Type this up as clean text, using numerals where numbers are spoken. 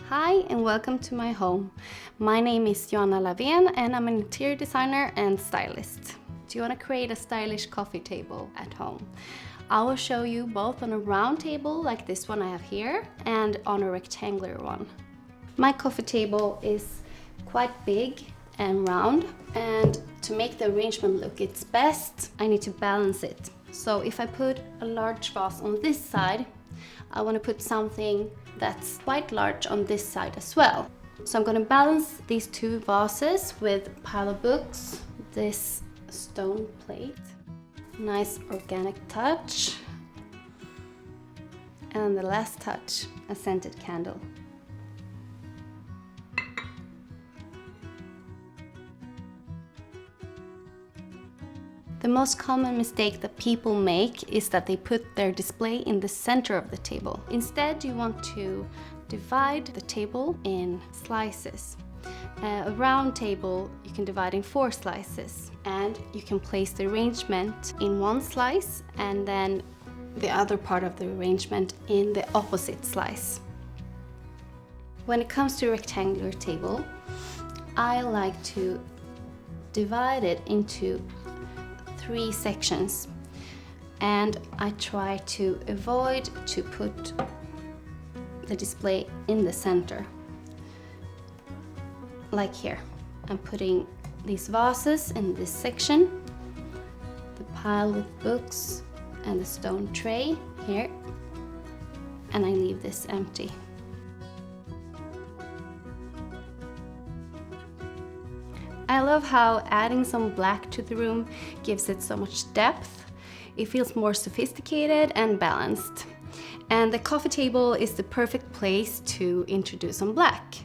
Hi and welcome to my home. My name is Joanna Lavén and I'm an interior designer and stylist. Do you want to create a stylish coffee table at home? I will show you both on a round table like this one I have here and on a rectangular one. My coffee table is quite big and round, and to make the arrangement look its best, I need to balance it. So if I put a large vase on this side, I want to put something that's quite large on this side as well. So I'm going to balance these two vases with a pile of books, this stone plate, nice organic touch, and the last touch, a scented candle. The most common mistake that people make is that they put their display in the center of the table. Instead, you want to divide the table in slices. A round table you can divide in 4 slices, and you can place the arrangement in one slice and then the other part of the arrangement in the opposite slice. When it comes to a rectangular table, I like to divide it into 3 sections, and I try to avoid to put the display in the center. Like here, I'm putting these vases in this section, the pile with books and the stone tray here, and I leave this empty. I love how adding some black to the room gives it so much depth. It feels more sophisticated and balanced. And the coffee table is the perfect place to introduce some black.